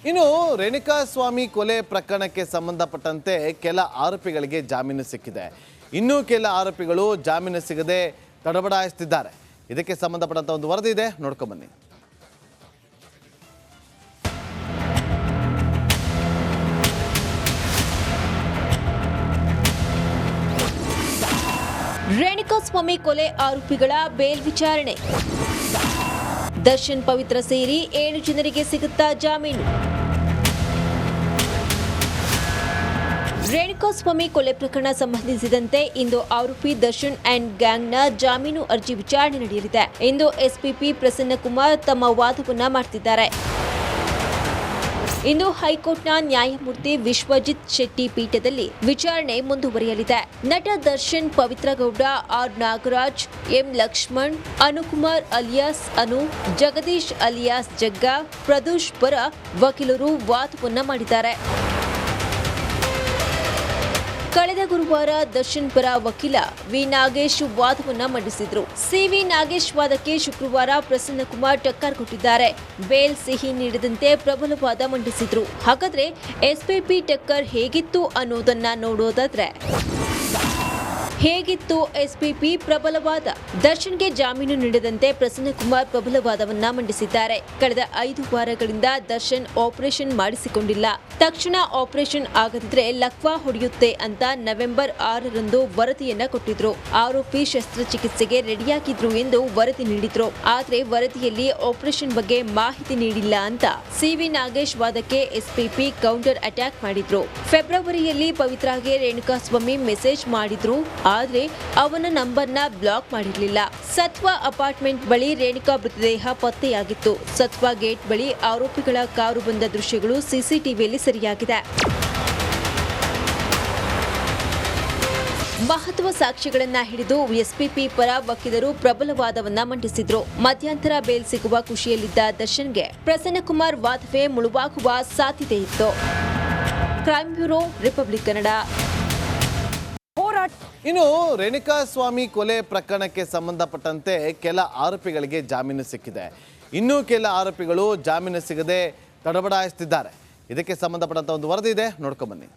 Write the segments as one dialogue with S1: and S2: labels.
S1: ಇನ್ನು ರೇಣುಕಾಸ್ವಾಮಿ ಕೊಲೆ ಪ್ರಕರಣಕ್ಕೆ ಸಂಬಂಧಪಟ್ಟಂತೆ ಕೆಲ ಆರೋಪಿಗಳಿಗೆ ಜಾಮೀನು ಸಿಕ್ಕಿದೆ. ಇನ್ನೂ ಕೆಲ ಆರೋಪಿಗಳು ಜಾಮೀನು ಸಿಗದೆ ತಡಬಡಾಯಿಸುತ್ತಿದ್ದಾರೆ. ಇದಕ್ಕೆ ಸಂಬಂಧಪಟ್ಟಂತ ಒಂದು ವರದಿ ಇದೆ, ನೋಡ್ಕೊಂಡು ಬನ್ನಿ.
S2: ರೇಣುಕಾಸ್ವಾಮಿ ಕೊಲೆ ಆರೋಪಿಗಳ ಬೇಲ್ ವಿಚಾರಣೆ. ದರ್ಶನ್ ಪವಿತ್ರ ಸೇರಿ 7 ಜನರಿಗೆ ಸಿಗುತ್ತಾ ಜಾಮೀನು. ರೇಣುಕಾಸ್ವಾಮಿ ಕೊಲೆ ಪ್ರಕರಣ ಸಂಬಂಧಿಸಿದಂತೆ ಇಂದು ಆರೋಪಿ ದರ್ಶನ್ ಅಂಡ್ ಗ್ಯಾಂಗ್ನ ಜಾಮೀನು ಅರ್ಜಿ ವಿಚಾರಣೆ ನಡೆಯಲಿದೆ. ಇಂದು ಎಸ್ಪಿಪಿ ಪ್ರಸನ್ನಕುಮಾರ್ ತಮ್ಮ ವಾದವನ್ನ ಮಾಡ್ತಿದ್ದಾರೆ. ಇಂದು ಹೈಕೋರ್ಟ್ನ ನ್ಯಾಯಮೂರ್ತಿ ವಿಶ್ವಜಿತ್ ಶೆಟ್ಟಿ ಪೀಠದಲ್ಲಿ ವಿಚಾರಣೆ ಮುಂದುವರಿಯಲಿದೆ. ನಟ Darshan, Pavithra Gowda, R Nagaraj, M Lakshman, Anukumar alias Anu, Jagadish alias Jagga, Pradosh ಪರ ವಕೀಲರು ವಾದವನ್ನ ಮಾಡಿದ್ದಾರೆ. ಕಳೆದ ಗುರುವಾರ ದರ್ಶನ್ ಪರ ವಕೀಲ ವಿ ನಾಗೇಶ್ ವಾದವನ್ನ ಮಂಡಿಸಿದ್ರು. ಸಿವಿ ನಾಗೇಶ್ ವಾದಕ್ಕೆ ಶುಕ್ರವಾರ ಪ್ರಸನ್ನಕುಮಾರ್ ಟಕ್ಕರ್ ಕೊಟ್ಟಿದ್ದಾರೆ. ಬೇಲ್ ಸಿಹಿ ನೀಡದಂತೆ ಪ್ರಬಲ ವಾದ ಮಂಡಿಸಿದ್ರು. ಹಾಗಾದ್ರೆ ಎಸ್ಪಿಪಿ ಟಕ್ಕರ್ ಹೇಗಿತ್ತು ಅನ್ನೋದನ್ನ ನೋಡೋದಾದ್ರೆ, ಹೇಗಿತ್ತು ಎಸ್ಪಿಪಿ ಪ್ರಬಲವಾದ? ದರ್ಶನ್ಗೆ ಜಾಮೀನು ನೀಡದಂತೆ ಪ್ರಸನ್ನಕುಮಾರ್ ಪ್ರಬಲವಾದವನ್ನ ಮಂಡಿಸಿದ್ದಾರೆ. ಕಳೆದ 5 ವಾರಗಳಿಂದ ದರ್ಶನ್ ಆಪರೇಷನ್ ಮಾಡಿಸಿಕೊಂಡಿಲ್ಲ. ತಕ್ಷಣ ಆಪರೇಷನ್ ಆಗದಿದ್ರೆ ಲಕ್ವಾ ಹೊಡೆಯುತ್ತೆ ಅಂತ ನವೆಂಬರ್ 6ರಂದು ವರದಿಯನ್ನ ಕೊಟ್ಟಿದ್ರು. ಆರೋಪಿ ಶಸ್ತ್ರಚಿಕಿತ್ಸೆಗೆ ರೆಡಿಯಾಗಿದ್ರು ಎಂದು ವರದಿ ನೀಡಿದ್ರು. ಆದ್ರೆ ವರದಿಯಲ್ಲಿ ಆಪರೇಷನ್ ಬಗ್ಗೆ ಮಾಹಿತಿ ನೀಡಿಲ್ಲ ಅಂತ ಸಿವಿ ನಾಗೇಶ್ ವಾದಕ್ಕೆ ಎಸ್ಪಿಪಿ ಕೌಂಟರ್ ಅಟ್ಯಾಕ್ ಮಾಡಿದ್ರು. ಫೆಬ್ರವರಿಯಲ್ಲಿ ಪವಿತ್ರಾಗೆ ರೇಣುಕಾಸ್ವಾಮಿ ಮೆಸೇಜ್ ಮಾಡಿದ್ರು. ಆದ್ರೆ ಅವನ ನಂಬರ್ನ ಬ್ಲಾಕ್ ಮಾಡಿರಲಿಲ್ಲ. ಸತ್ವ ಅಪಾರ್ಟ್ಮೆಂಟ್ ಬಳಿ ರೇಣುಕಾ ಮೃತದೇಹ ಪತ್ತೆಯಾಗಿತ್ತು. ಸತ್ವ ಗೇಟ್ ಬಳಿ ಆರೋಪಿಗಳ ಕಾರು ಬಂದ ದೃಶ್ಯಗಳು ಸಿಸಿಟಿವಿಯಲ್ಲಿ ಸೆರೆಯಾಗಿದೆ. ಮಹತ್ವ ಸಾಕ್ಷಿಗಳನ್ನ ಹಿಡಿದು ಎಸ್ಪಿಪಿ ಪರ ವಕೀಲರು ಪ್ರಬಲವಾದವನ್ನ ಮಂಡಿಸಿದ್ರು. ಮಧ್ಯಂತರ ಬೇಲ್ ಸಿಗುವ ಖುಷಿಯಲ್ಲಿದ್ದ ದರ್ಶನ್ಗೆ ಪ್ರಸನ್ನಕುಮಾರ್ ವಾದವೇ ಮುಳುವಾಗುವ ಸಾಧ್ಯತೆ ಇತ್ತು. Crime bureau, republic Kannada.
S1: ಇನ್ನು ರೇಣುಕಾಸ್ವಾಮಿ ಕೊಲೆ ಪ್ರಕರಣಕ್ಕೆ ಸಂಬಂಧಪಟ್ಟಂತೆ ಕೆಲ ಆರೋಪಿಗಳಿಗೆ ಜಾಮೀನು ಸಿಕ್ಕಿದೆ. ಇನ್ನೂ ಕೆಲ ಆರೋಪಿಗಳು ಜಾಮೀನು ಸಿಗದೆ ತಡಬಡಾಯಿಸುತ್ತಿದ್ದಾರೆ. ಇದಕ್ಕೆ ಸಂಬಂಧಪಟ್ಟಂತ ಒಂದು ವರದಿ ಇದೆ, ನೋಡ್ಕೊಂಡು ಬನ್ನಿ.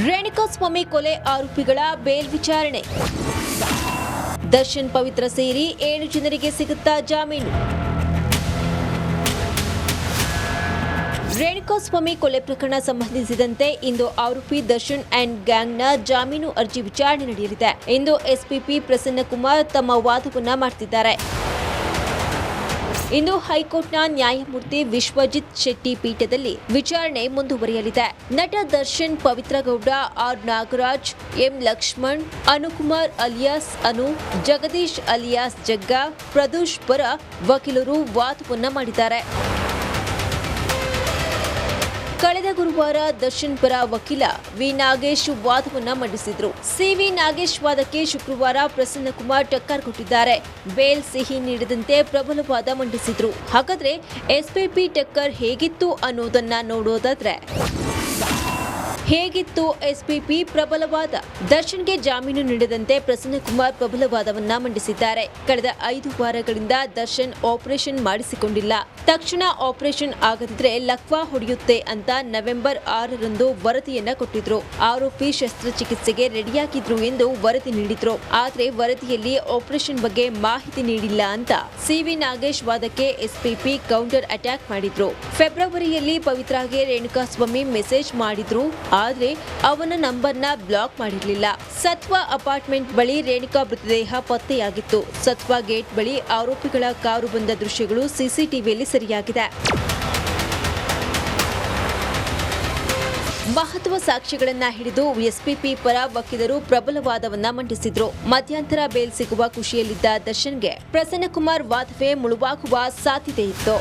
S2: ರೇಣುಕಾಸ್ವಾಮಿ ಕೊಲೆ ಆರೋಪಿಗಳ ಬೇಲ್ ವಿಚಾರಣೆ. ದರ್ಶನ್ ಪವಿತ್ರ ಸೇರಿ 7 ಜನರಿಗೆ ಸಿಗುತ್ತಾ ಜಾಮೀನು. ರೇಣುಕಾಸ್ವಾಮಿ ಕೊಲೆ ಪ್ರಕರಣ ಸಂಬಂಧಿಸಿದಂತೆ ಇಂದು ಆರೋಪಿ ದರ್ಶನ್ ಅಂಡ್ ಗ್ಯಾಂಗ್ನ ಜಾಮೀನು ಅರ್ಜಿ ವಿಚಾರಣೆ ನಡೆಯಲಿದೆ. ಇಂದು ಎಸ್ಪಿಪಿ ಪ್ರಸನ್ನಕುಮಾರ್ ತಮ್ಮ ವಾದವನ್ನ ಮಾಡ್ತಿದ್ದಾರೆ. ಇಂದು ಹೈಕೋರ್ಟ್ನ ನ್ಯಾಯಮೂರ್ತಿ ವಿಶ್ವಜಿತ್ ಶೆಟ್ಟಿ ಪೀಠದಲ್ಲಿ ವಿಚಾರಣೆ ಮುಂದುವರಿಯಲಿದೆ. ನಟ Darshan, Pavithra Gowda, R Nagaraj, M Lakshman, Anukumar alias Anu, Jagadish alias Jagga, Pradosh ಪರ ವಕೀಲರು ವಾದವನ್ನ ಮಾಡಿದ್ದಾರೆ. ಕಳೆದ ಗುರುವಾರ ದರ್ಶನ್ ಪರ ವಕೀಲ ವಿ ನಾಗೇಶ್ ವಾದವನ್ನ ಮಂಡಿಸಿದ್ರು. ಸಿವಿ ನಾಗೇಶ್ ವಾದಕ್ಕೆ ಶುಕ್ರವಾರ ಪ್ರಸನ್ನಕುಮಾರ್ ಟಕ್ಕರ್ ಕೊಟ್ಟಿದ್ದಾರೆ. ಬೇಲ್ ಸಿಹಿ ನೀಡದಂತೆ ಪ್ರಬಲ ವಾದ ಮಂಡಿಸಿದ್ರು. ಹಾಗಾದ್ರೆ ಎಸ್ಪಿಪಿ ಟಕ್ಕರ್ ಹೇಗಿತ್ತು ಅನ್ನೋದನ್ನ ನೋಡೋದಾದ್ರೆ, ಹೇಗಿತ್ತು ಎಸ್ಪಿಪಿ ಪ್ರಬಲವಾದ? ದರ್ಶನ್ಗೆ ಜಾಮೀನು ನೀಡದಂತೆ ಪ್ರಸನ್ನಕುಮಾರ್ ಪ್ರಬಲವಾದವನ್ನ ಮಂಡಿಸಿದ್ದಾರೆ. ಕಳೆದ 5 ವಾರಗಳಿಂದ ದರ್ಶನ್ ಆಪರೇಷನ್ ಮಾಡಿಸಿಕೊಂಡಿಲ್ಲ. ತಕ್ಷಣ ಆಪರೇಷನ್ ಆಗದಿದ್ರೆ ಲಕ್ವಾ ಹೊಡೆಯುತ್ತೆ ಅಂತ ನವೆಂಬರ್ 6ರಂದು ವರದಿಯನ್ನ ಕೊಟ್ಟಿದ್ರು. ಆರೋಪಿ ಶಸ್ತ್ರಚಿಕಿತ್ಸೆಗೆ ರೆಡಿಯಾಗಿದ್ರು ಎಂದು ವರದಿ ನೀಡಿದ್ರು. ಆದ್ರೆ ವರದಿಯಲ್ಲಿ ಆಪರೇಷನ್ ಬಗ್ಗೆ ಮಾಹಿತಿ ನೀಡಿಲ್ಲ ಅಂತ ಸಿವಿ ನಾಗೇಶ್ ವಾದಕ್ಕೆ ಎಸ್ಪಿಪಿ ಕೌಂಟರ್ ಅಟ್ಯಾಕ್ ಮಾಡಿದ್ರು. ಫೆಬ್ರವರಿಯಲ್ಲಿ ಪವಿತ್ರಾಗೆ ರೇಣುಕಾಸ್ವಾಮಿ ಮೆಸೇಜ್ ಮಾಡಿದ್ರು. ಆದ್ರೆ ಅವನ ನಂಬರ್ನ ಬ್ಲಾಕ್ ಮಾಡಿರಲಿಲ್ಲ. ಸತ್ವ ಅಪಾರ್ಟ್ಮೆಂಟ್ ಬಳಿ ರೇಣುಕಾ ಮೃತದೇಹ ಪತ್ತೆಯಾಗಿತ್ತು. ಸತ್ವ ಗೇಟ್ ಬಳಿ ಆರೋಪಿಗಳ ಕಾರು ಬಂದ ದೃಶ್ಯಗಳು ಸಿಸಿಟಿವಿಯಲ್ಲಿ ಸೆರೆಯಾಗಿದೆ. ಮಹತ್ವ ಸಾಕ್ಷಿಗಳನ್ನ ಹಿಡಿದು ಎಸ್ಪಿಪಿ ಪರ ವಕೀಲರು ಪ್ರಬಲವಾದವನ್ನ ಮಂಡಿಸಿದ್ರು. ಮಧ್ಯಂತರ ಬೇಲ್ ಸಿಗುವ ಖುಷಿಯಲ್ಲಿದ್ದ ದರ್ಶನ್ಗೆ ಪ್ರಸನ್ನಕುಮಾರ್ ವಾದವೇ ಮುಳುವಾಗುವ ಸಾಧ್ಯತೆ ಇತ್ತು.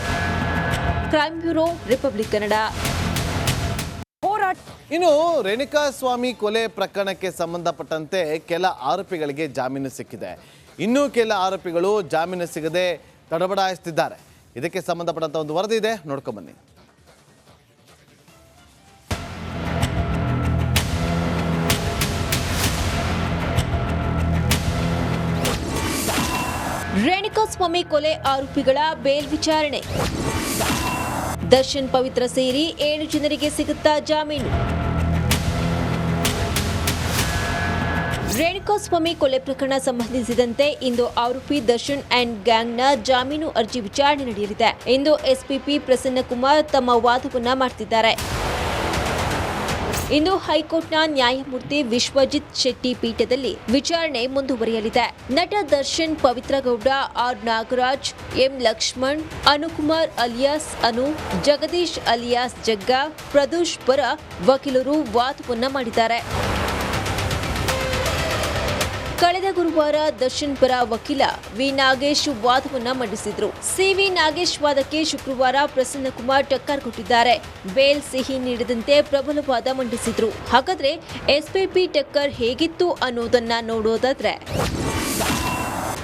S2: Crime bureau, republic Kannada.
S1: ಇನ್ನು ರೇಣುಕಾಸ್ವಾಮಿ ಕೊಲೆ ಪ್ರಕರಣಕ್ಕೆ ಸಂಬಂಧಪಟ್ಟಂತೆ ಕೆಲ ಆರೋಪಿಗಳಿಗೆ ಜಾಮೀನು ಸಿಕ್ಕಿದೆ. ಇನ್ನೂ ಕೆಲ ಆರೋಪಿಗಳು ಜಾಮೀನು ಸಿಗದೆ ತಡಬಡಾಯಿಸುತ್ತಿದ್ದಾರೆ. ಇದಕ್ಕೆ ಸಂಬಂಧಪಟ್ಟಂತ ಒಂದು ವರದಿ ಇದೆ, ನೋಡ್ಕೊಂಡು ಬನ್ನಿ.
S2: ರೇಣುಕಾಸ್ವಾಮಿ ಕೊಲೆ ಆರೋಪಿಗಳ ಬೇಲ್ ವಿಚಾರಣೆ. ದರ್ಶನ್ ಪವಿತ್ರ ಸೇರಿ 7 ಜನರಿಗೆ ಸಿಗುತ್ತಾ ಜಾಮೀನು. ರೇಣುಕಾಸ್ವಾಮಿ ಕೊಲೆ ಪ್ರಕರಣ ಸಂಬಂಧಿಸಿದಂತೆ ಇಂದು ಆರೋಪಿ ದರ್ಶನ್ ಅಂಡ್ ಗ್ಯಾಂಗ್ನ ಜಾಮೀನು ಅರ್ಜಿ ವಿಚಾರಣೆ ನಡೆಯಲಿದೆ. ಇಂದು ಎಸ್ಪಿಪಿ ಪ್ರಸನ್ನಕುಮಾರ್ ತಮ್ಮ ವಾದವನ್ನ ಮಾಡ್ತಿದ್ದಾರೆ. ಇಂದು ಹೈಕೋರ್ಟ್ನ ನ್ಯಾಯಮೂರ್ತಿ ವಿಶ್ವಜಿತ್ ಶೆಟ್ಟಿ ಪೀಠದಲ್ಲಿ ವಿಚಾರಣೆ ಮುಂದುವರಿಯಲಿದೆ. ನಟ Darshan, Pavithra Gowda, R Nagaraj, M Lakshman, Anukumar alias Anu, Jagadish alias Jagga, Pradosh ಪರ ವಕೀಲರು ವಾದವನ್ನ ಮಾಡಿದ್ದಾರೆ. ಕಳೆದ ಗುರುವಾರ ದರ್ಶನ್ ಪರ ವಕೀಲ ವಿ ನಾಗೇಶ್ ವಾದವನ್ನ ಮಂಡಿಸಿದ್ರು. ಸಿವಿ ನಾಗೇಶ್ ವಾದಕ್ಕೆ ಶುಕ್ರವಾರ ಪ್ರಸನ್ನಕುಮಾರ್ ಟಕ್ಕರ್ ಕೊಟ್ಟಿದ್ದಾರೆ. ಬೇಲ್ ಸಿಹಿ ನೀಡದಂತೆ ಪ್ರಬಲ ವಾದ ಮಂಡಿಸಿದ್ರು. ಹಾಗಾದ್ರೆ ಎಸ್ಪಿಪಿ ಟಕ್ಕರ್ ಹೇಗಿತ್ತು ಅನ್ನೋದನ್ನ ನೋಡೋದಾದ್ರೆ,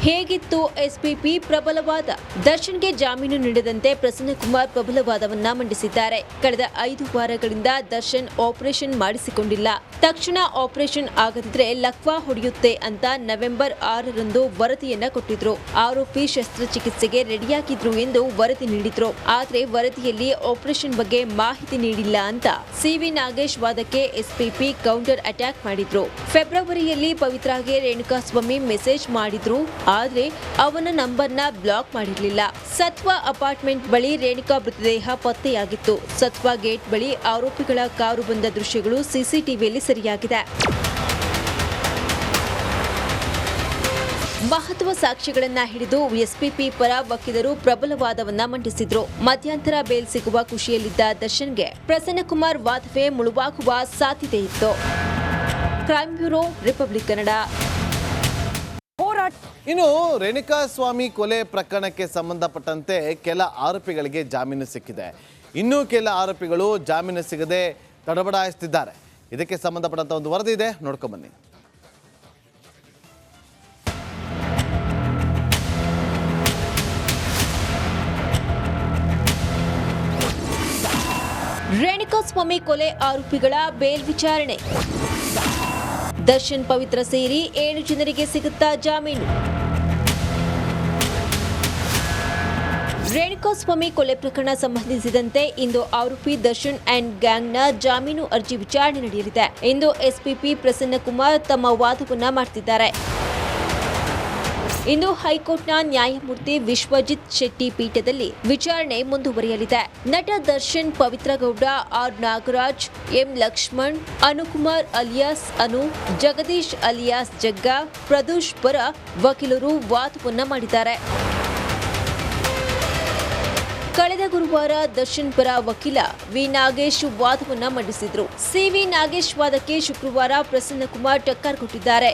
S2: ಹೇಗಿತ್ತು ಎಸ್ಪಿಪಿ ಪ್ರಬಲವಾದ? ದರ್ಶನ್ಗೆ ಜಾಮೀನು ನೀಡದಂತೆ ಪ್ರಸನ್ನಕುಮಾರ್ ಪ್ರಬಲವಾದವನ್ನ ಮಂಡಿಸಿದ್ದಾರೆ. ಕಳೆದ 5 ವಾರಗಳಿಂದ ದರ್ಶನ್ ಆಪರೇಷನ್ ಮಾಡಿಸಿಕೊಂಡಿಲ್ಲ. ತಕ್ಷಣ ಆಪರೇಷನ್ ಆಗದಿದ್ರೆ ಲಕ್ವಾ ಹೊಡೆಯುತ್ತೆ ಅಂತ ನವೆಂಬರ್ 6ರಂದು ವರದಿಯನ್ನ ಕೊಟ್ಟಿದ್ರು. ಆರೋಪಿ ಶಸ್ತ್ರಚಿಕಿತ್ಸೆಗೆ ರೆಡಿಯಾಗಿದ್ರು ಎಂದು ವರದಿ ನೀಡಿದ್ರು. ಆದ್ರೆ ವರದಿಯಲ್ಲಿ ಆಪರೇಷನ್ ಬಗ್ಗೆ ಮಾಹಿತಿ ನೀಡಿಲ್ಲ ಅಂತ ಸಿವಿ ನಾಗೇಶ್ ವಾದಕ್ಕೆ ಎಸ್ಪಿಪಿ ಕೌಂಟರ್ ಅಟ್ಯಾಕ್ ಮಾಡಿದ್ರು. ಫೆಬ್ರವರಿಯಲ್ಲಿ ಪವಿತ್ರಾಗೆ ರೇಣುಕಾಸ್ವಾಮಿ ಮೆಸೇಜ್ ಮಾಡಿದ್ರು. ಆದ್ರೆ ಅವನ ನಂಬರ್ನ ಬ್ಲಾಕ್ ಮಾಡಿರಲಿಲ್ಲ. ಸತ್ವ ಅಪಾರ್ಟ್ಮೆಂಟ್ ಬಳಿ ರೇಣುಕಾ ಮೃತದೇಹ ಪತ್ತೆಯಾಗಿತ್ತು. ಸತ್ವ ಗೇಟ್ ಬಳಿ ಆರೋಪಿಗಳ ಕಾರು ಬಂದ ದೃಶ್ಯಗಳು ಸಿಸಿಟಿವಿಯಲ್ಲಿ ಸೆರೆಯಾಗಿದೆ. ಮಹತ್ವ ಸಾಕ್ಷ್ಯಗಳನ್ನ ಹಿಡಿದು ಎಸ್ಪಿಪಿ ಪರ ವಕೀಲರು ಪ್ರಬಲವಾದವನ್ನ ಮಂಡಿಸಿದ್ರು. ಮಧ್ಯಂತರ ಬೇಲ್ ಸಿಗುವ ಖುಷಿಯಲ್ಲಿದ್ದ ದರ್ಶನ್ಗೆ ಪ್ರಸನ್ನಕುಮಾರ್ ವಾದವೇ ಮುಳುವಾಗುವ ಸಾಧ್ಯತೆ ಇತ್ತು. Crime bureau, republic Kannada.
S1: ಇನ್ನು ರೇಣುಕಾಸ್ವಾಮಿ ಕೊಲೆ ಪ್ರಕರಣಕ್ಕೆ ಸಂಬಂಧಪಟ್ಟಂತೆ ಕೆಲ ಆರೋಪಿಗಳಿಗೆ ಜಾಮೀನು ಸಿಕ್ಕಿದೆ. ಇನ್ನೂ ಕೆಲ ಆರೋಪಿಗಳು ಜಾಮೀನು ಸಿಗದೆ ತಡಬಡಾಯಿಸುತ್ತಿದ್ದಾರೆ. ಇದಕ್ಕೆ ಸಂಬಂಧಪಟ್ಟಂತ ಒಂದು ವರದಿ ಇದೆ, ನೋಡ್ಕೊಂಬನ್ನಿ.
S2: ರೇಣುಕಾಸ್ವಾಮಿ ಕೊಲೆ ಆರೋಪಿಗಳ ಬೇಲ್ ವಿಚಾರಣೆ. ದರ್ಶನ್ ಪವಿತ್ರ ಸೇರಿ 7 ಜನರಿಗೆ ಸಿಗುತ್ತಾ ಜಾಮೀನು. ರೇಣುಕಾಸ್ವಾಮಿ ಕೊಲೆ ಪ್ರಕರಣ ಸಂಬಂಧಿಸಿದಂತೆ ಇಂದು ಆರೋಪಿ ದರ್ಶನ್ ಅಂಡ್ ಗ್ಯಾಂಗ್ನ ಜಾಮೀನು ಅರ್ಜಿ ವಿಚಾರಣೆ ನಡೆಯಲಿದೆ. ಇಂದು ಎಸ್ಪಿಪಿ ಪ್ರಸನ್ನಕುಮಾರ್ ತಮ್ಮ ವಾದವನ್ನ ಮಾಡ್ತಿದ್ದಾರೆ. ಇಂದು ಹೈಕೋರ್ಟ್ನ ನ್ಯಾಯಮೂರ್ತಿ ವಿಶ್ವಜಿತ್ ಶೆಟ್ಟಿ ಪೀಠದಲ್ಲಿ ವಿಚಾರಣೆ ಮುಂದುವರಿಯಲಿದೆ. ನಟ Darshan, Pavithra Gowda, R Nagaraj, M Lakshman, Anukumar alias Anu, Jagadish alias Jagga, Pradosh ಪರ ವಕೀಲರು ವಾದವನ್ನ ಮಾಡಿದ್ದಾರೆ. ಕಳೆದ ಗುರುವಾರ ದರ್ಶನ್ ಪರ ವಕೀಲ ವಿ ನಾಗೇಶ್ ವಾದವನ್ನ ಮಂಡಿಸಿದ್ರು. ಸಿವಿ ನಾಗೇಶ್ ವಾದಕ್ಕೆ ಶುಕ್ರವಾರ ಪ್ರಸನ್ನಕುಮಾರ್ ಟಕ್ಕರ್ ಕೊಟ್ಟಿದ್ದಾರೆ.